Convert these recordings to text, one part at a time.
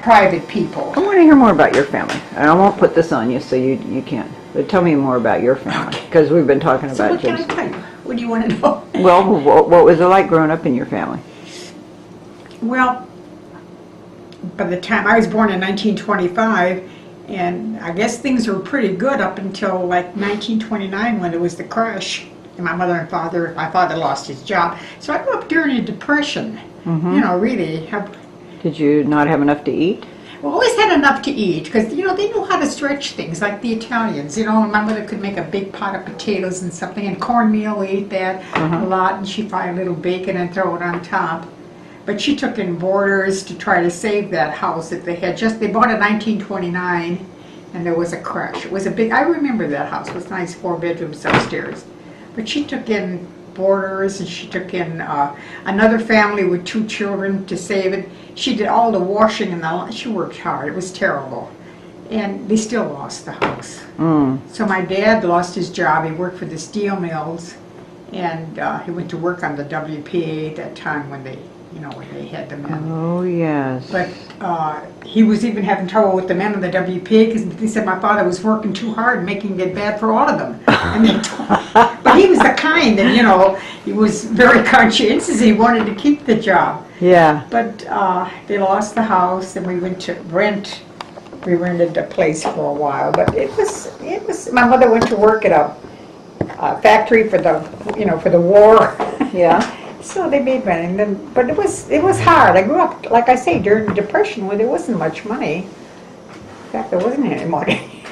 private people. I want to hear more about your family. And I won't put this on you, so you can't. But tell me more about your family, because we've been talking So about what can I Jason. tell you? What do you want to know? Well, what was it like growing up in your family? Well, by the time I was born in 1925, and I guess things were pretty good up until like 1929 when there was the crash. And my mother and father, my father lost his job. So I grew up during a depression, you know, really. Did you not have enough to eat? We always had enough to eat because, you know, they knew how to stretch things like the Italians, you know, and my mother could make a big pot of potatoes and something, and cornmeal, we ate that a lot, and she'd fry a little bacon and throw it on top. But she took in boarders to try to save that house that they had they bought in 1929, and there was a crash. It was a big, I remember that house, it was nice, 4 bedrooms upstairs. But she took in boarders, and she took in another family with 2 children to save it. She did all the washing and she worked hard. It was terrible. And they still lost the house. So my dad lost his job. He worked for the steel mills, and he went to work on the WPA at that time when they, you know, when they had the men. Oh, yes. But he was even having trouble with the men on the WPA because they said my father was working too hard, making it bad for all of them. And but he was the kind that, you know, he was very conscientious. He wanted to keep the job. Yeah. But they lost the house, and we went to rent. We rented a place for a while. But it was. My mother went to work at a factory for the, you know, for the war. Yeah. So they made money, and then, but it was hard. I grew up, like I say, during the Depression where there wasn't much money. In fact, there wasn't any money.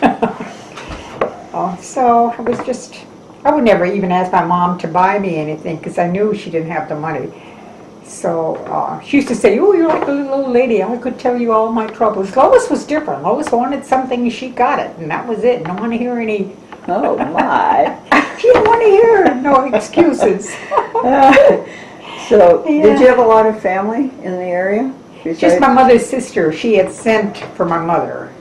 So I was just, I would never even ask my mom to buy me anything because I knew she didn't have the money. So she used to say, "Oh, you're like a little old lady. I could tell you all my troubles." Lois was different. Lois wanted something, she got it, and that was it. Don't want to hear any. Oh, my. She didn't want to hear no excuses. So, did you have a lot of family in the area? Just my mother's sister. She had sent for my mother.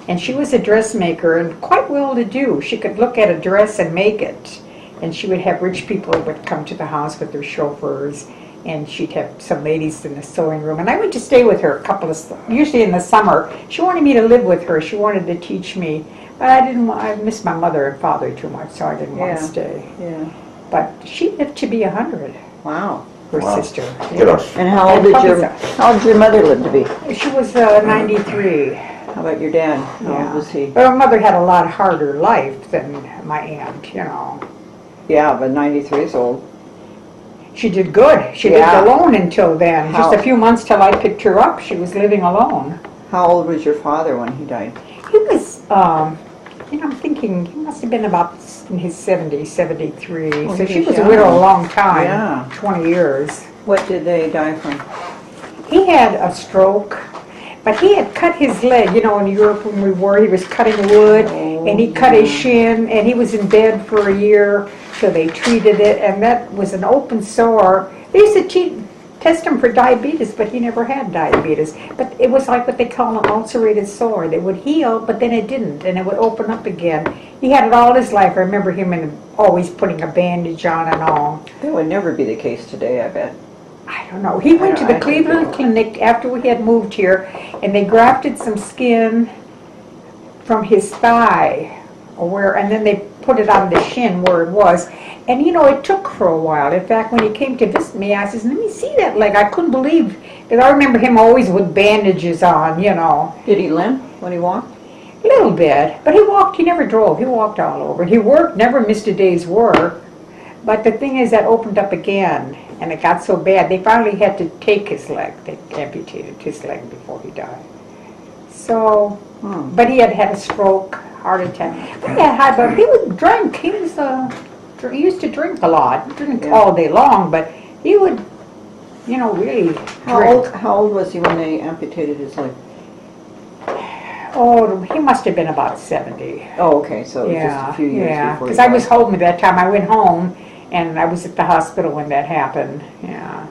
And she was a dressmaker and quite well-to-do. She could look at a dress and make it. And she would have rich people who would come to the house with their chauffeurs. And she'd have some ladies in the sewing room. And I went to stay with her usually in the summer. She wanted me to live with her. She wanted to teach me. But I missed my mother and father too much, so I didn't want to stay. Yeah. But she lived to be 100. Wow. Her sister. And how old did your mother live to be? She was 93. How about your dad? How old was he? Well, my mother had a lot harder life than my aunt, you know. Yeah, but 93 is old. She did good. She lived alone until then. Just a few months till I picked her up, she was living alone. How old was your father when he died? He was, you know, I'm thinking he must have been about in his 70s, 73. Oh, so she was a widow a long time, Yeah. 20 years. What did they die from? He had a stroke, but he had cut his leg. You know, in Europe when we were, he was cutting wood, and he cut his shin, and he was in bed for a year, so they treated it, and that was an open sore. They used to test him for diabetes, but he never had diabetes. But it was like what they call an ulcerated sore. They would heal, but then it didn't, and it would open up again. He had it all his life. I remember him always putting a bandage on and all. That would never be the case today, I bet. I don't know. He went to the Cleveland Clinic after we had moved here, and they grafted some skin from his thigh, and then they put it on the shin where it was. And you know, it took for a while. In fact, when he came to visit me, I said, "Let me see that leg." I couldn't believe, because I remember him always with bandages on, you know. Did he limp when he walked? A little bit, but he walked. He never drove. He walked all over. He worked, never missed a day's work. But the thing is, that opened up again, and it got so bad, they finally had to take his leg. They amputated his leg before he died. So, but he had had a stroke, heart attack. But he was drunk. He used to drink a lot, drink all day long, but he would, you know, really drink. How old was he when they amputated his leg? Oh, he must have been about 70. Oh, okay, so it was just a few years before he died. Because I was home at that time. I went home, and I was at the hospital when that happened. Yeah.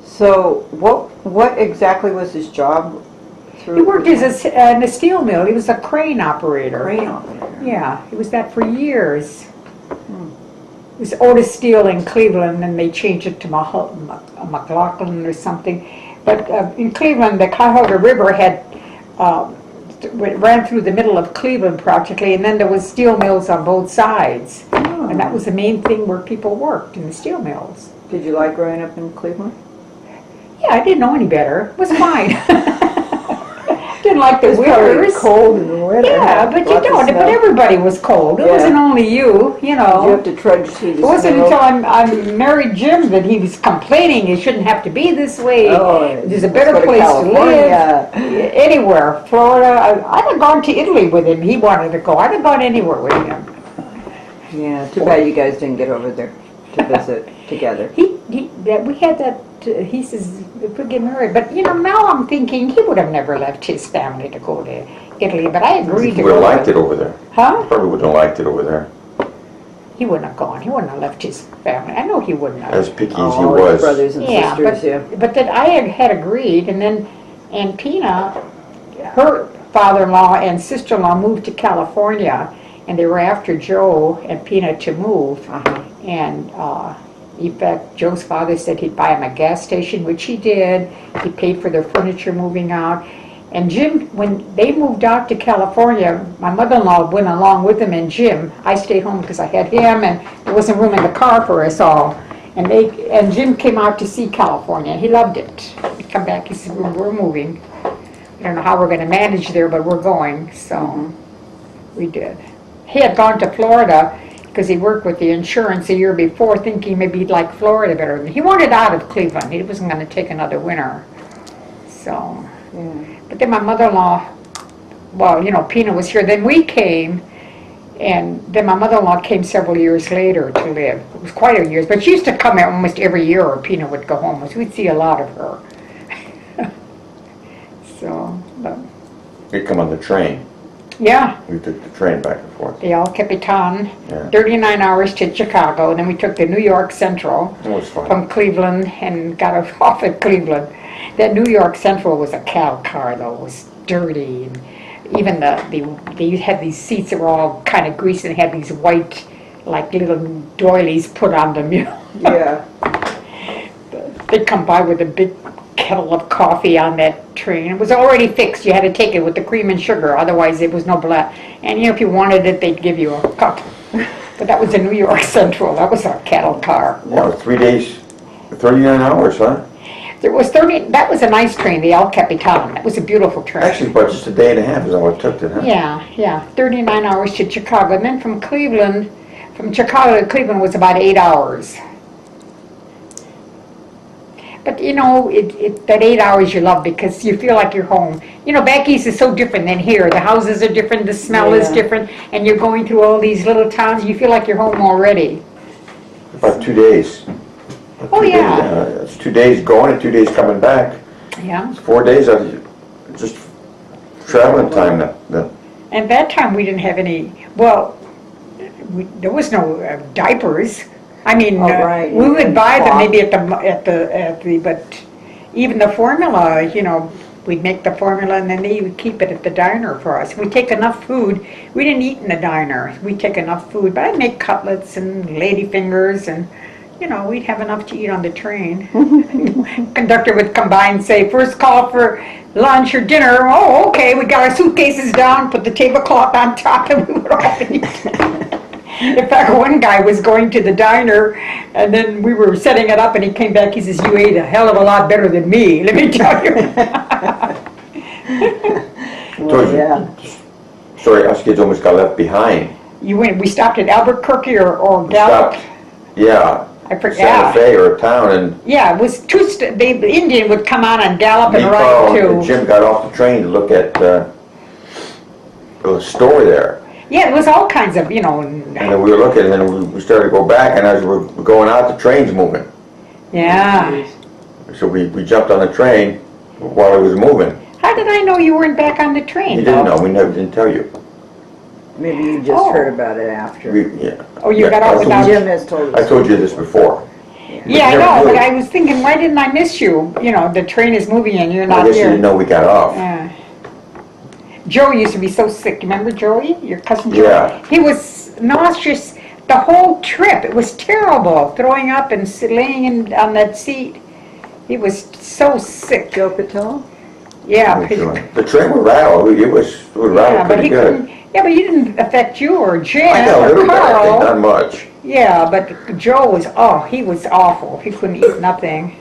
So what exactly was his job? He worked in a steel mill. He was a crane operator. Crane operator. Yeah, he was that for years. It was Otis Steel in Cleveland, and they changed it to McLaughlin or something. But in Cleveland, the Cuyahoga River had ran through the middle of Cleveland practically, and then there was steel mills on both sides. Oh. And that was the main thing where people worked, in the steel mills. Did you like growing up in Cleveland? Yeah, I didn't know any better. It was fine. Didn't like the It was probably winters. cold in the winter. Yeah, but you Lots of don't. But snow. everybody was cold. It Yeah. wasn't only you, you know. Did you have to trudge through the It wasn't snow? until I married Jim that he was complaining it shouldn't have to be this way. Oh, There's a let's better go to place to California. live. Anywhere. Florida. I'd have gone to Italy with him. He wanted to go. I'd have gone anywhere with him. Yeah, too bad you guys didn't get over there to visit together. We had that, he says, if we get married. But, you know, now I'm thinking he would have never left his family to go to Italy. But I agreed to We would go. have liked it over there. Huh? Probably wouldn't have liked it over there. He wouldn't have gone. He wouldn't have left his family. I know he wouldn't have. As picky as he All his was. brothers and Yeah, sisters, yeah. but that I had agreed, and then Tina, her father-in-law and sister-in-law moved to California, and they were after Joe and Pina to move. And in fact, Joe's father said he'd buy him a gas station, which he did. He paid for their furniture moving out. And Jim, when they moved out to California, my mother-in-law went along with him and Jim. I stayed home because I had him, and there wasn't room in the car for us all. And Jim came out to see California. He loved it. He'd come back, he said, we're moving. I don't know how we're going to manage there, but we're going. So we did. He had gone to Florida because he worked with the insurance a year before, thinking maybe he'd like Florida better. He wanted out of Cleveland. He wasn't going to take another winter. So, but then my mother-in-law, well, you know, Pina was here. Then we came, and then my mother-in-law came several years later to live. It was quite a year, but she used to come almost every year, or Pina would go home. So we'd see a lot of her. So, but, They'd come on the train. yeah. We took the train back and forth. The El Capitan, Yeah. 39 hours to Chicago. Then we took the New York Central It was fun. from Cleveland and got off at Cleveland. That New York Central was a cattle car, though. It was dirty. And even they had these seats that were all kind of greasy and had these white, like little doilies put on them. You know? Yeah. They'd come by with a big kettle of coffee on that train. It was already fixed. You had to take it with the cream and sugar, otherwise it was no black. And you know, if you wanted it, they'd give you a cup. But that was a New York Central. That was a cattle car. Yeah, it was 3 days, 39 hours, huh? There was 30. That was a nice train, the El Capitan. That was a beautiful train. Actually, about just a day and a half is all it took it, huh? Yeah. 39 hours to Chicago, and then from Chicago to Cleveland was about 8 hours. But you know, that 8 hours you love because you feel like you're home. You know, back east is so different than here. The houses are different, the smell is different, and you're going through all these little towns, and you feel like you're home already. About 2 days. Oh, 2 days, yeah. It's 2 days going and 2 days coming back. Yeah. It's 4 days of just traveling time. That And that time we didn't have any, well, there was no diapers. I mean, right. we would buy them maybe at the, but even the formula, you know, we'd make the formula and then they would keep it at the diner for us. We'd take enough food. We didn't eat in the diner. We'd take enough food, but I'd make cutlets and lady fingers and, you know, we'd have enough to eat on the train. Conductor would come by and say, first call for lunch or dinner. Oh, okay, we got our suitcases down, put the tablecloth on top, and we would all eat. In fact, one guy was going to the diner, and then we were setting it up, and he came back, he says, you ate a hell of a lot better than me, let me tell you. told you. Sorry, us kids almost got left behind. We stopped at Albuquerque or We Gallup. stopped, yeah, I forgot. Santa Fe or a town, and Yeah, it was the Indian would come on and Gallup me, and Carl, ride and to. Jim got off the train to look at the store there. Yeah, it was all kinds of, you know. And then we were looking, and then we started to go back, and as we were going out, the train's moving. Yeah. So we jumped on the train while it was moving. How did I know you weren't back on the train? He didn't know, we never didn't tell you. Maybe you just heard about it after. Yeah. Oh, you got I off told without. Jim has told us. I told you this before. Yeah, I never know, knew. but I was thinking, why didn't I miss you? You know, the train is moving and you're I not guess you here. didn't know we got off. Yeah. Joe used to be so sick. Remember Joey, your cousin Joey? Yeah. He was nauseous the whole trip. It was terrible, throwing up and laying on that seat. He was so sick. Joe Patel? Yeah, The train would rattle, it would rattle yeah, but pretty he good. couldn't, yeah, but he didn't affect you or Jen I got a or little bit, I think, not Carl. much. Yeah, but Joe was, oh, he was awful. He couldn't eat nothing.